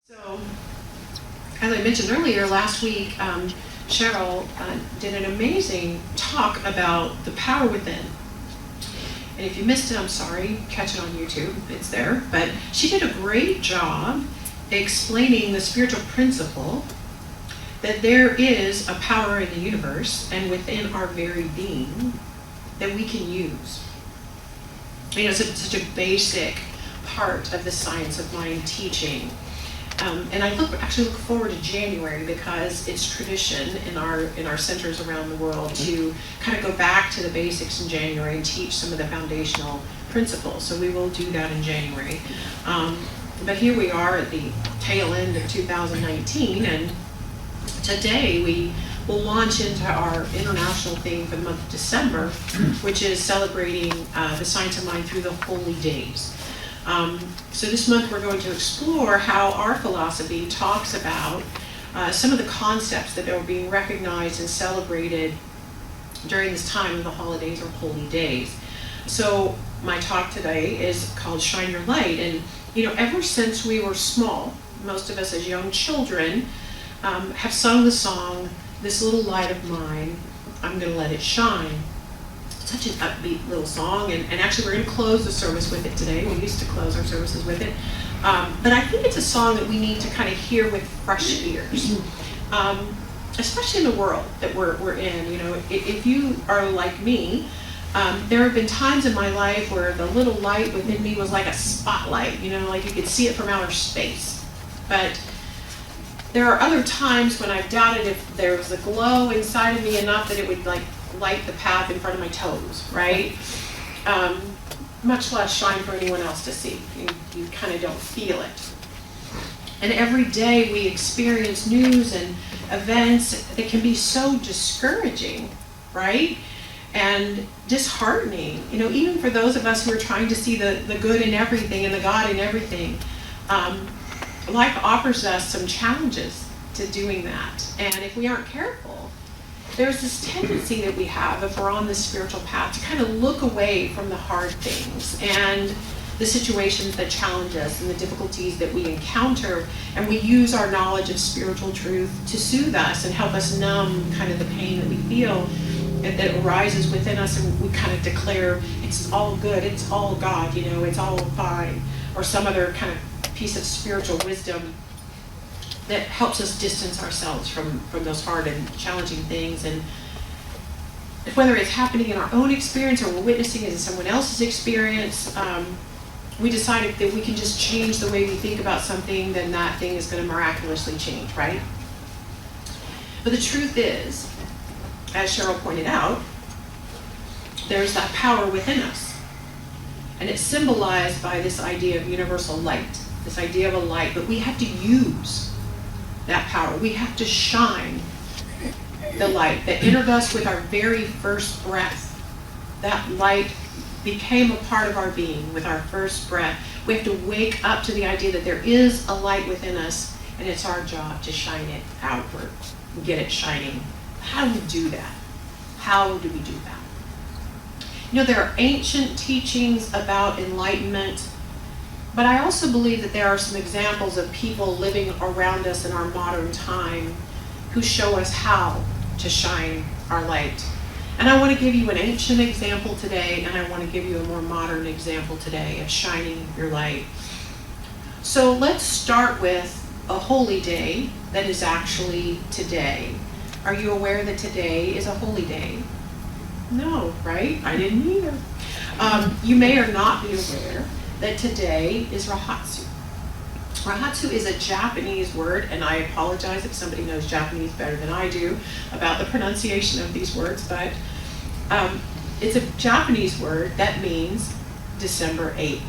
So, as I mentioned earlier, last week, Cheryl did an amazing talk about the power within. And if you missed it, I'm sorry, catch it on YouTube, it's there. But she did a great job explaining the spiritual principle that there is a power in the universe and within our very being that we can use. You know, it's such a basic part of the science of mind teaching. And I actually look forward to January because it's tradition in our centers around the world to kind of go back to the basics in January and teach some of the foundational principles. So we will do that in January. But here we are at the tail end of 2019, and today we will launch into our international theme for the month of December, which is celebrating the science of mind through the holy days. So this month we're going to explore how our philosophy talks about some of the concepts that are being recognized and celebrated during this time of the holidays or holy days. So my talk today is called Shine Your Light. And you know, ever since we were small, most of us as young children have sung the song, "This little light of mine, I'm gonna let it shine." Such an upbeat little song, and actually we're going to close the service with it today. We used to close our services with it. But I think it's a song that we need to kind of hear with fresh ears, especially in the world that we're in. You know, if you are like me, there have been times in my life where the little light within me was like a spotlight, you know, like you could see it from outer space. But there are other times when I've doubted if there was a glow inside of me enough that it would like light the path in front of my toes, right? Much less shine for anyone else to see. You kind of don't feel it. And every day we experience news and events that can be so discouraging, right? And disheartening. You know, even for those of us who are trying to see the good in everything and the God in everything, life offers us some challenges to doing that. And if we aren't careful, there's this tendency that we have, if we're on this spiritual path, to kind of look away from the hard things and the situations that challenge us and the difficulties that we encounter, and we use our knowledge of spiritual truth to soothe us and help us numb kind of the pain that we feel and that arises within us, and we kind of declare it's all good, it's all God, you know, it's all fine, or some other kind of piece of spiritual wisdom that helps us distance ourselves from those hard and challenging things. And whether it's happening in our own experience or we're witnessing it in someone else's experience, we decide if that we can just change the way we think about something, then that thing is going to miraculously change, right? But the truth is, as Cheryl pointed out, there's that power within us. And it's symbolized by this idea of universal light, this idea of a light, but we have to use that power. We have to shine the light that entered us with our very first breath. That light became a part of our being with our first breath. We have to wake up to the idea that there is a light within us, and it's our job to shine it outward and get it shining. How do we do that? How do we do that? You know, there are ancient teachings about enlightenment, but I also believe that there are some examples of people living around us in our modern time who show us how to shine our light. And I want to give you an ancient example today, and I want to give you a more modern example today of shining your light. So let's start with a holy day that is actually today. Are you aware that today is a holy day? No, right? I didn't either. You may or not be aware that today is Rahatsu. Rahatsu is a Japanese word, and I apologize if somebody knows Japanese better than I do about the pronunciation of these words, but it's a Japanese word that means December 8th.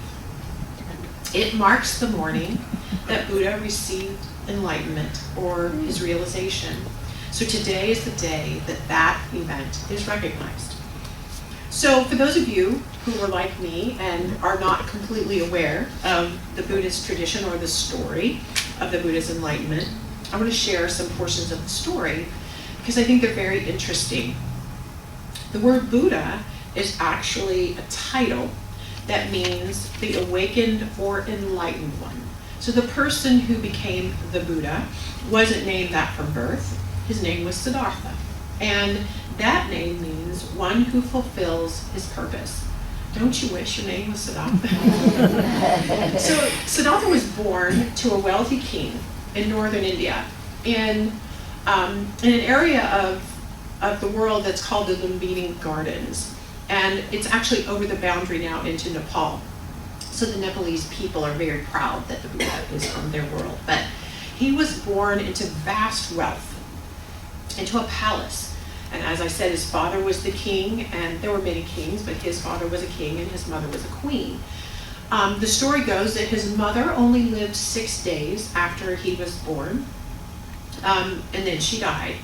It marks the morning that Buddha received enlightenment or his realization. So today is the day that event is recognized. So for those of you who are like me and are not completely aware of the Buddhist tradition or the story of the Buddha's enlightenment, I want to share some portions of the story because I think they're very interesting. The word Buddha is actually a title that means the awakened or enlightened one. So the person who became the Buddha wasn't named that from birth. His name was Siddhartha. And that name means one who fulfills his purpose. Don't you wish your name was Siddhartha? So Siddhartha was born to a wealthy king in northern India in an area of the world that's called the Lumbini Gardens. And it's actually over the boundary now into Nepal. So the Nepalese people are very proud that the Buddha is from their world. But he was born into vast wealth, into a palace. And as I said, his father was the king, and there were many kings, but his father was a king and his mother was a queen. The story goes that his mother only lived 6 days after he was born, and then she died.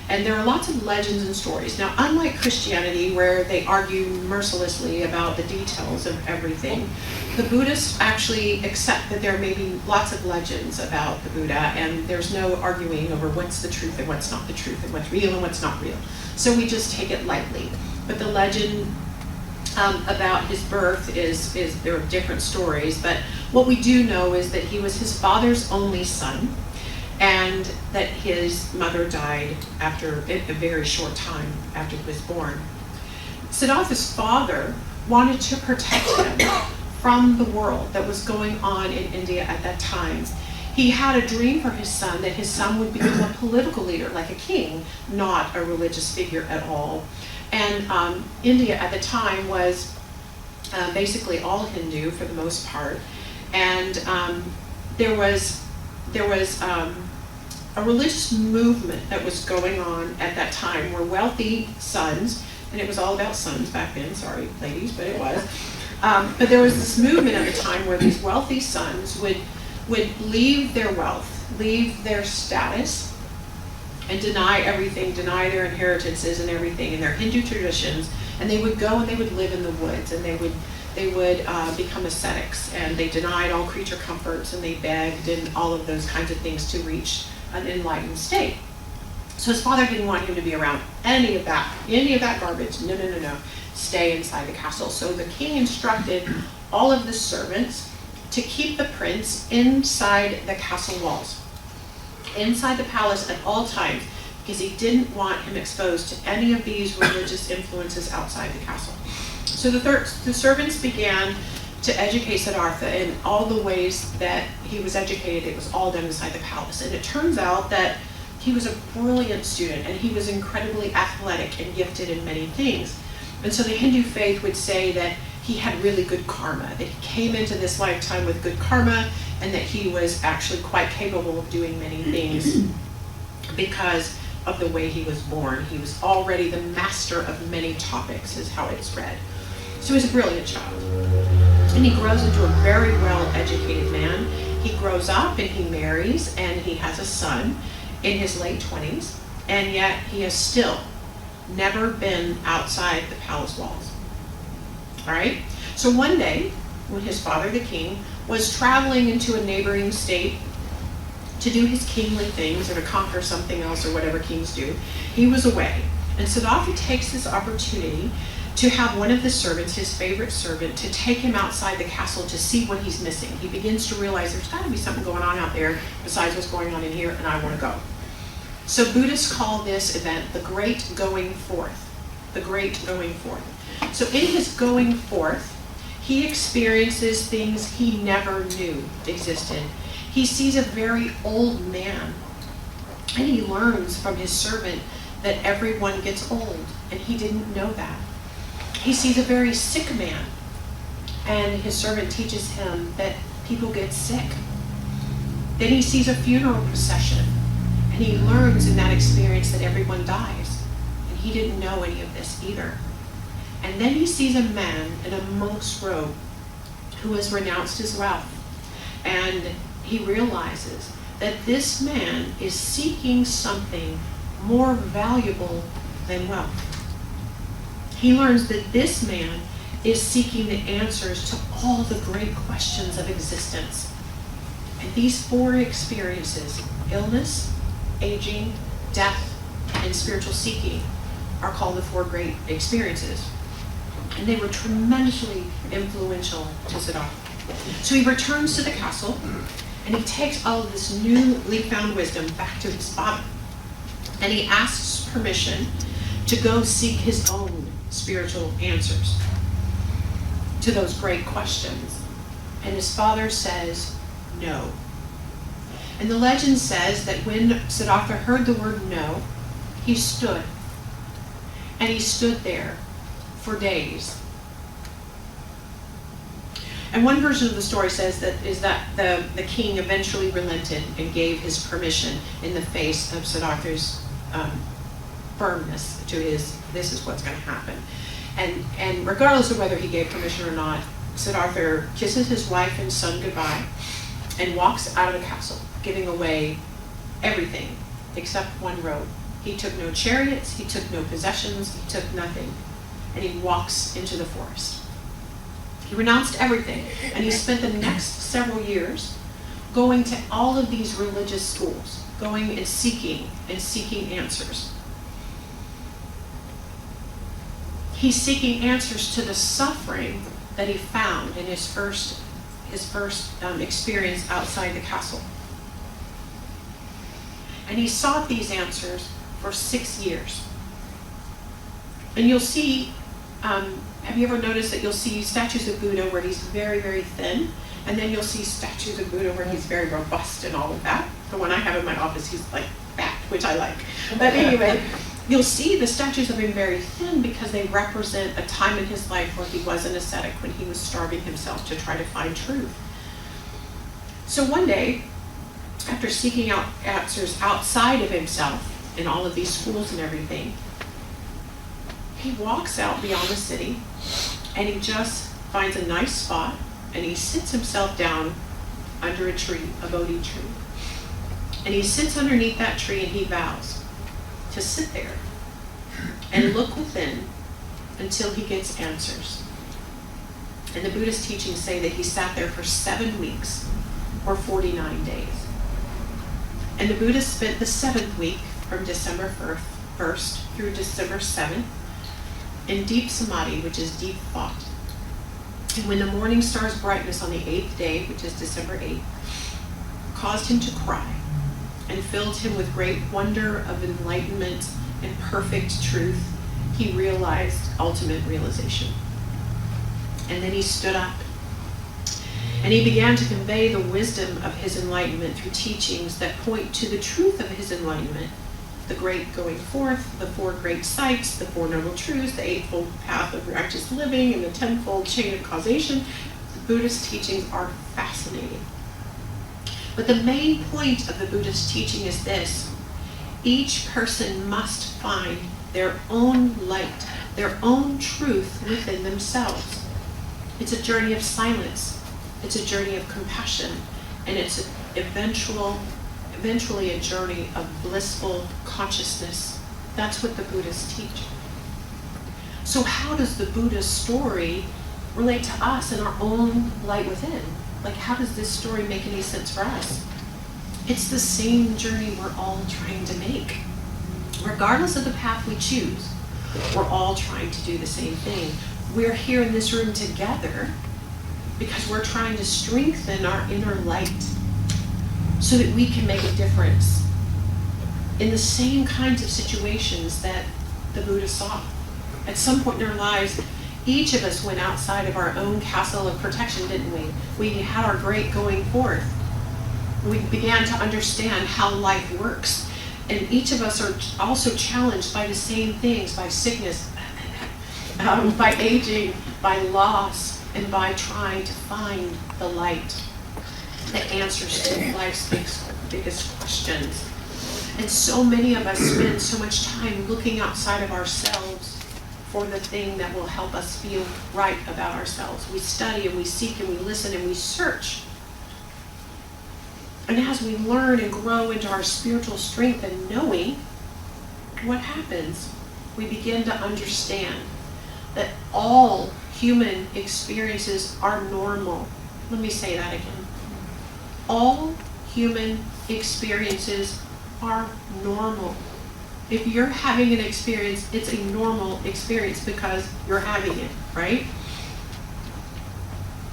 And there are lots of legends and stories. Now, unlike Christianity, where they argue mercilessly about the details of everything, the Buddhists actually accept that there may be lots of legends about the Buddha, and there's no arguing over what's the truth and what's not the truth, and what's real and what's not real. So we just take it lightly. But the legend about his birth is there are different stories, but what we do know is that he was his father's only son, and that his mother died after a very short time after he was born. Siddhartha's father wanted to protect him from the world that was going on in India at that time. He had a dream for his son that his son would become a political leader, like a king, not a religious figure at all. And India at the time was basically all Hindu for the most part. And there was a religious movement that was going on at that time where wealthy sons, and it was all about sons back then, sorry ladies, but it was. But there was this movement at the time where these wealthy sons would leave their wealth, leave their status, and deny everything, deny their inheritances and everything and their Hindu traditions, and they would go and they would live in the woods, and they would become ascetics, and they denied all creature comforts, and they begged and all of those kinds of things to reach an enlightened state. So his father didn't want him to be around any of that garbage. No. Stay inside the castle. So the king instructed all of the servants to keep the prince inside the castle walls, inside the palace at all times, because he didn't want him exposed to any of these religious influences outside the castle. So the servants began to educate Siddhartha in all the ways that he was educated. It was all done inside the palace. And it turns out that he was a brilliant student, and he was incredibly athletic and gifted in many things. And so the Hindu faith would say that he had really good karma, that he came into this lifetime with good karma, and that he was actually quite capable of doing many things because of the way he was born. He was already the master of many topics, is how it's read. So he's a brilliant child. And he grows into a very well-educated man. He grows up and he marries and he has a son in his late 20s, and yet he has still never been outside the palace walls. All right? So one day, when his father, the king, was traveling into a neighboring state to do his kingly things or to conquer something else or whatever kings do, he was away. And Siddhartha takes this opportunity to have one of the servants, his favorite servant, to take him outside the castle to see what he's missing. He begins to realize there's got to be something going on out there besides what's going on in here, and I want to go. So Buddhists call this event the Great Going Forth. The Great Going Forth. So in his going forth, he experiences things he never knew existed. He sees a very old man, and he learns from his servant that everyone gets old, and he didn't know that. He sees a very sick man, and his servant teaches him that people get sick. Then he sees a funeral procession, and he learns in that experience that everyone dies, and he didn't know any of this either. And then he sees a man in a monk's robe who has renounced his wealth, and he realizes that this man is seeking something more valuable than wealth. He learns that this man is seeking the answers to all the great questions of existence. And these four experiences, illness, aging, death, and spiritual seeking, are called the four great experiences. And they were tremendously influential to Siddhartha. So he returns to the castle, And he takes all of this newly found wisdom back to his father. And he asks permission to go seek his own spiritual answers to those great questions. And his father says no. And the legend says that when Siddhartha heard the word no, he stood. And he stood there for days. And one version of the story says that the king eventually relented and gave his permission in the face of Siddhartha's firmness to his, this is what's going to happen. And regardless of whether he gave permission or not, Siddhartha kisses his wife and son goodbye and walks out of the castle, giving away everything except one robe. He took no chariots, he took no possessions, he took nothing. And he walks into the forest. He renounced everything, and he spent the next several years going to all of these religious schools, going and seeking answers. He's seeking answers to the suffering that he found in his first experience outside the castle. And he sought these answers for 6 years. And you'll see, have you ever noticed that you'll see statues of Buddha where he's very, very thin, and then you'll see statues of Buddha where he's very robust and all of that. The one I have in my office, he's like fat, which I like. But anyway, you'll see the statues of him very thin because they represent a time in his life where he was an ascetic, when he was starving himself to try to find truth. So one day, after seeking out answers outside of himself in all of these schools and everything, he walks out beyond the city and he just finds a nice spot and he sits himself down under a tree, a Bodhi tree. And he sits underneath that tree and he vows to sit there and look within until he gets answers. And the Buddhist teachings say that he sat there for 7 weeks or 49 days. And the Buddha spent the 7th week from December 1st through December 7th in deep samadhi, which is deep thought. And when the morning star's brightness on the 8th day, which is December 8th, caused him to cry and filled him with great wonder of enlightenment and perfect truth, he realized ultimate realization. And then he stood up and he began to convey the wisdom of his enlightenment through teachings that point to the truth of his enlightenment, the great going forth, the 4 great sights, the 4 noble truths, the 8-fold path of righteous living, and the 10-fold chain of causation. The Buddhist teachings are fascinating. But the main point of the Buddhist teaching is this: each person must find their own light, their own truth within themselves. It's a journey of silence. It's a journey of compassion, and it's eventually a journey of blissful consciousness. That's what the Buddhists teach. So how does the Buddha's story relate to us and our own light within? Like, how does this story make any sense for us? It's the same journey we're all trying to make. Regardless of the path we choose, we're all trying to do the same thing. We're here in this room together because we're trying to strengthen our inner light so that we can make a difference in the same kinds of situations that the Buddha saw. At some point in our lives, each of us went outside of our own castle of protection, didn't we? We had our great going forth. We began to understand how life works. And each of us are also challenged by the same things, by sickness, by aging, by loss, and by trying to find the light, the answers to life's biggest questions. And so many of us spend so much time looking outside of ourselves for the thing that will help us feel right about ourselves. We study and we seek and we listen and we search. And as we learn and grow into our spiritual strength and knowing, what happens? We begin to understand that all human experiences are normal. Let me say that again. All human experiences are normal. If you're having an experience, it's a normal experience because you're having it, right?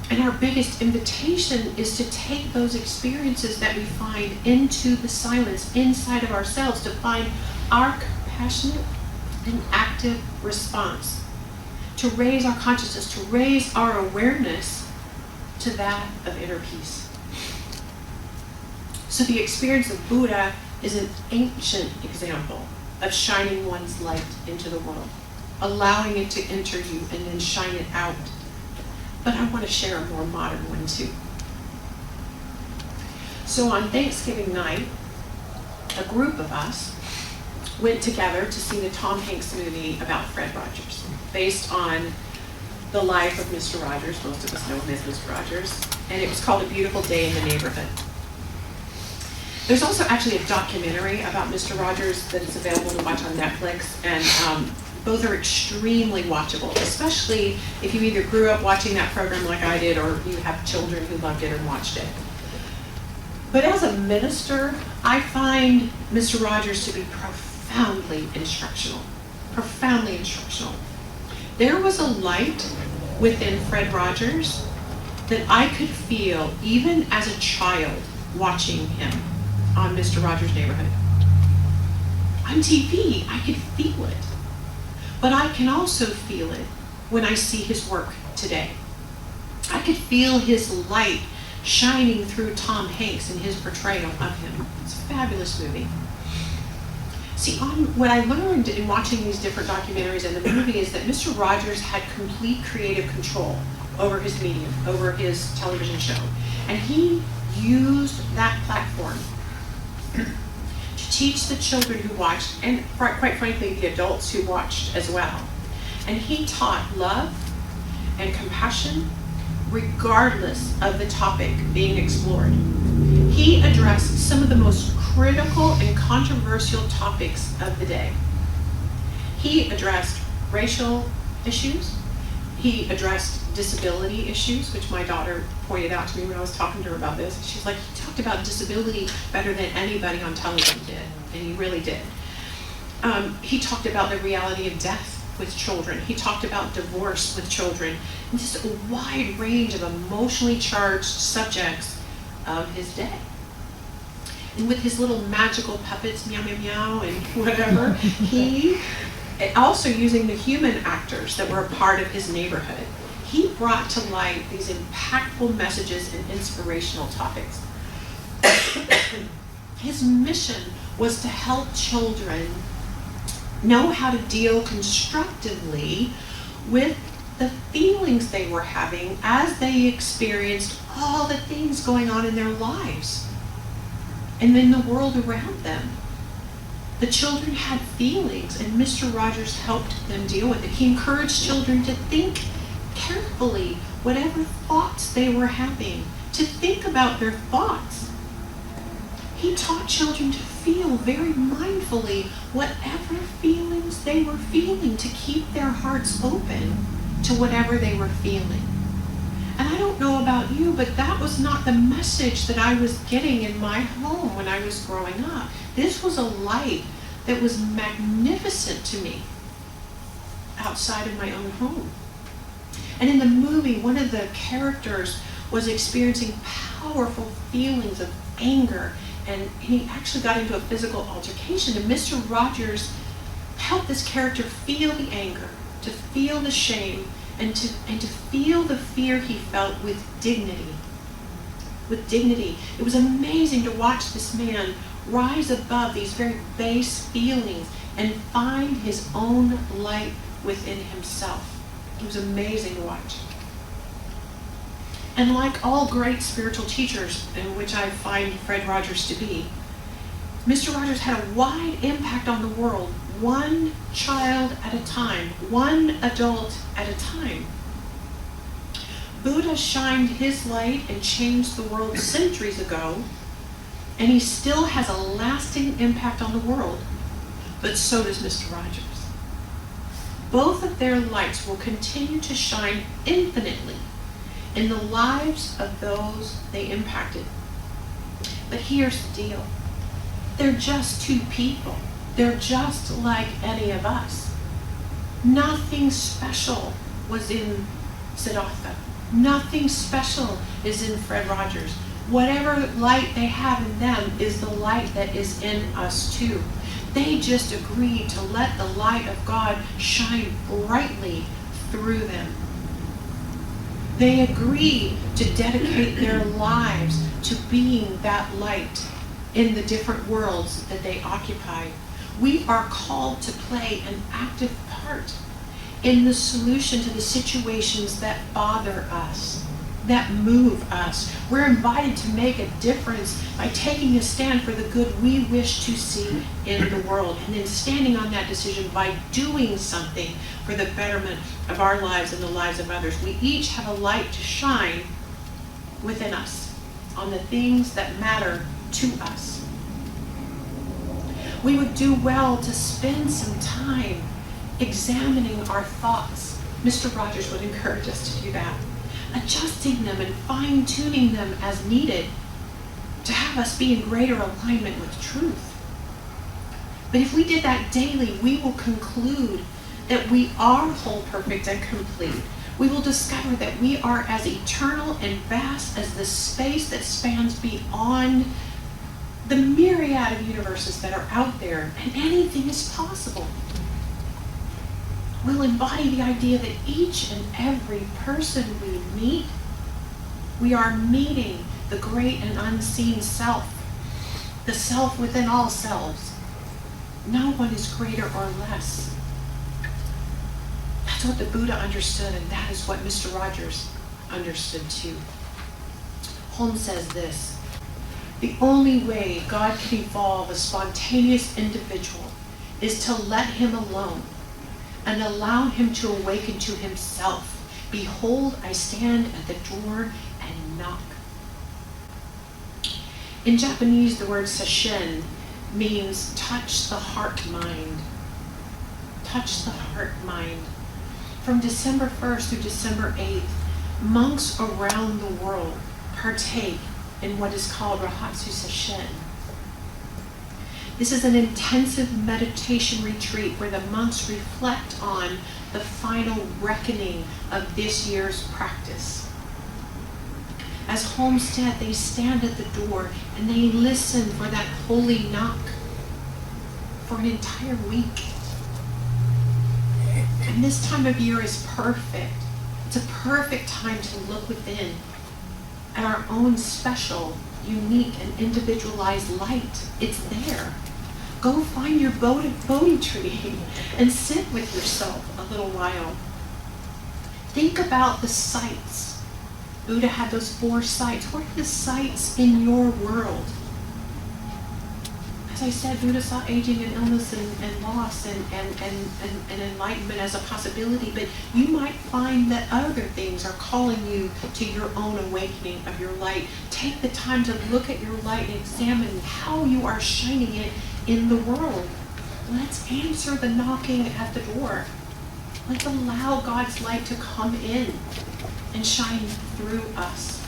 And And our biggest invitation is to take those experiences that we find into the silence inside of ourselves, to find our compassionate and active response, to raise our consciousness, to raise our awareness to that of inner peace. So the experience of Buddha is an ancient example of shining one's light into the world, allowing it to enter you and then shine it out. But I want to share a more modern one too. So on Thanksgiving night, a group of us went together to see the Tom Hanks movie about Fred Rogers, based on the life of Mr. Rogers. Most of us know him as Mr. Rogers. And it was called A Beautiful Day in the Neighborhood. There's also actually a documentary about Mr. Rogers that is available to watch on Netflix, and both are extremely watchable, especially if you either grew up watching that program like I did, or you have children who loved it and watched it. But as a minister, I find Mr. Rogers to be profoundly instructional. Profoundly instructional. There was a light within Fred Rogers that I could feel even as a child watching him on Mr. Rogers' Neighborhood. On TV, I could feel it. But I can also feel it when I see his work today. I could feel his light shining through Tom Hanks and his portrayal of him. It's a fabulous movie. See, what I learned in watching these different documentaries and the movie is that Mr. Rogers had complete creative control over his medium, over his television show. And he used that platform to teach the children who watched, and quite frankly, the adults who watched as well. And he taught love and compassion regardless of the topic being explored. He addressed some of the most critical and controversial topics of the day. He addressed racial issues. He addressed disability issues, which my daughter pointed out to me when I was talking to her about this. She's like, he talked about disability better than anybody on television did, and he really did. He talked about the reality of death with children. He talked about divorce with children, and just a wide range of emotionally charged subjects of his day. And with his little magical puppets, meow, meow, meow, and whatever, he, also using the human actors that were a part of his neighborhood, he brought to light these impactful messages and inspirational topics. His mission was to help children know how to deal constructively with the feelings they were having as they experienced all the things going on in their lives and in the world around them. The children had feelings, and Mr. Rogers helped them deal with it. He encouraged children to think carefully whatever thoughts they were having, to think about their thoughts. He taught children to feel very mindfully whatever feelings they were feeling, to keep their hearts open to whatever they were feeling. And I don't know about you, but that was not the message that I was getting in my home when I was growing up. This was a light that was magnificent to me outside of my own home. And in the movie, one of the characters was experiencing powerful feelings of anger, and he actually got into a physical altercation, and Mr. Rogers helped this character feel the anger, to feel the shame, and to feel the fear he felt with dignity. With dignity. It was amazing to watch this man rise above these very base feelings and find his own light within himself. It was amazing to watch. And like all great spiritual teachers, in which I find Fred Rogers to be, Mr. Rogers had a wide impact on the world, one child at a time, one adult at a time. Buddha shined his light and changed the world centuries ago, and he still has a lasting impact on the world, but so does Mr. Rogers. Both of their lights will continue to shine infinitely in the lives of those they impacted. But here's the deal. They're just two people. They're just like any of us. Nothing special was in Siddhartha. Nothing special is in Fred Rogers. Whatever light they have in them is the light that is in us too. They just agreed to let the light of God shine brightly through them. They agreed to dedicate their lives to being that light in the different worlds that they occupy. We are called to play an active part in the solution to the situations that bother us, that move us. We're invited to make a difference by taking a stand for the good we wish to see in the world, and then standing on that decision by doing something for the betterment of our lives and the lives of others. We each have a light to shine within us on the things that matter to us. We would do well to spend some time examining our thoughts. Mr. Rogers would encourage us to do that. Adjusting them and fine-tuning them as needed to have us be in greater alignment with truth. But if we did that daily, we will conclude that we are whole, perfect, and complete. We will discover that we are as eternal and vast as the space that spans beyond the myriad of universes that are out there, and anything is possible. We'll embody the idea that each and every person we meet, we are meeting the great and unseen self, the self within all selves. No one is greater or less. That's what the Buddha understood, and that is what Mr. Rogers understood too. Holmes says this: the only way God can evolve a spontaneous individual is to let him alone and allow him to awaken to himself. Behold, I stand at the door and knock. In Japanese, the word sesshin means touch the heart mind. Touch the heart mind. From December 1st through December 8th, monks around the world partake in what is called Rahatsu Sesshin. This is an intensive meditation retreat where the monks reflect on the final reckoning of this year's practice. As Holmes said, they stand at the door and they listen for that holy knock for an entire week. And this time of year is perfect. It's a perfect time to look within at our own special, unique, and individualized light. It's there. Go find your Bodhi tree and sit with yourself a little while. Think about the sights. Buddha had those 4 sights. What are the sights in your world? As I said, Buddha saw aging and illness and loss and enlightenment as a possibility, but you might find that other things are calling you to your own awakening of your light. Take the time to look at your light and examine how you are shining it in the world. Let's answer the knocking at the door. Let's allow God's light to come in and shine through us.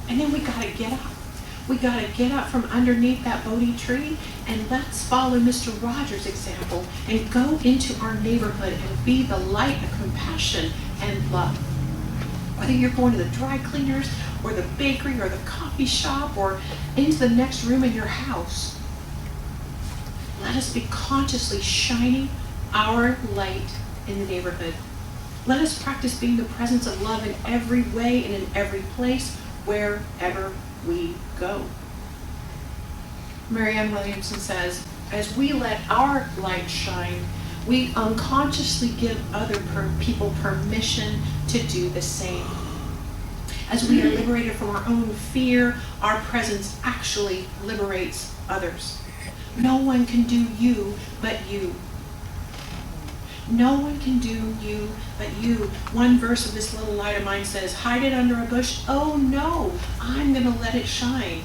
And then we gotta get up. We gotta get up from underneath that Bodhi tree, and let's follow Mr. Rogers' example and go into our neighborhood and be the light of compassion and love. Whether you're going to the dry cleaners or the bakery or the coffee shop or into the next room in your house, let us be consciously shining our light in the neighborhood. Let us practice being the presence of love in every way and in every place, wherever we go. Marianne Williamson says, as we let our light shine, we unconsciously give other people permission to do the same. As we are liberated from our own fear, our presence actually liberates others. No one can do you but you. No one can do you but you. One verse of this little light of mine says, hide it under a bush. Oh no, I'm going to let it shine.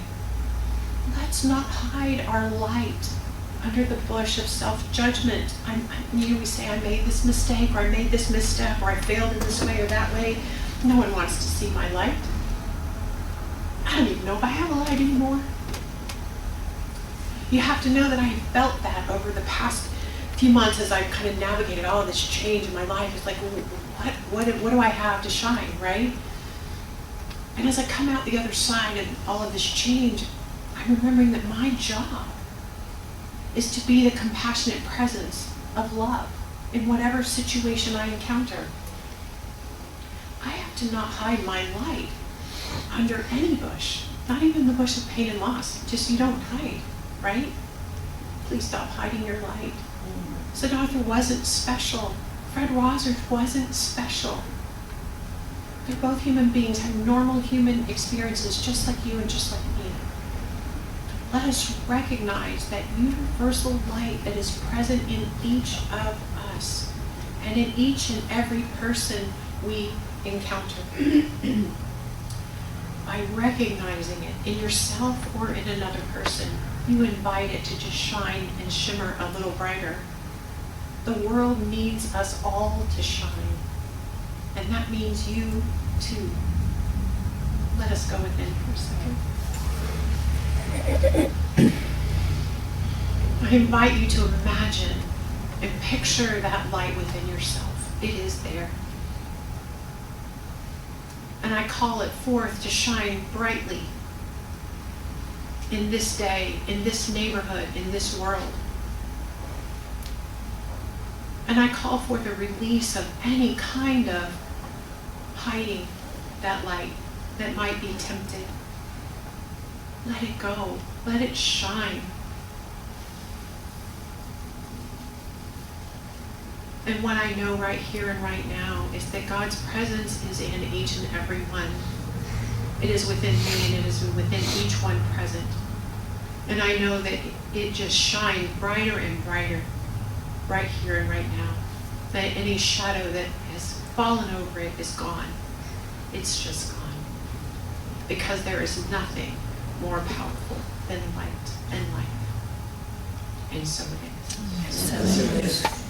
Let's not hide our light under the bush of self-judgment. We say, I made this mistake, or I made this misstep, or I failed in this way or that way. No one wants to see my light. I don't even know if I have a light anymore. You have to know that I have felt that over the past few months as I've kind of navigated all of this change in my life, it's like, what do I have to shine, right? And as I come out the other side of all of this change, I'm remembering that my job is to be the compassionate presence of love in whatever situation I encounter. I have to not hide my light under any bush, not even the bush of pain and loss. Just you don't hide, right? Please stop hiding your light. Siddhartha wasn't special. Fred Rosers wasn't special. They're both human beings, have normal human experiences just like you and just like me. Let us recognize that universal light that is present in each of us and in each and every person we encounter. By recognizing it in yourself or in another person, you invite it to just shine and shimmer a little brighter. The world needs us all to shine, and that means you too. Let us go within for a second. I invite you to imagine and picture that light within yourself. It is there. And I call it forth to shine brightly in this day, in this neighborhood, in this world. And I call forth a release of any kind of hiding that light that might be tempted. Let it go. Let it shine. And what I know right here and right now is that God's presence is in each and every one. It is within me and it is within each one present. And I know that it just shines brighter and brighter right here and right now. That any shadow that has fallen over it is gone. It's just gone. Because there is nothing more powerful than light and life. And so it is. So it is.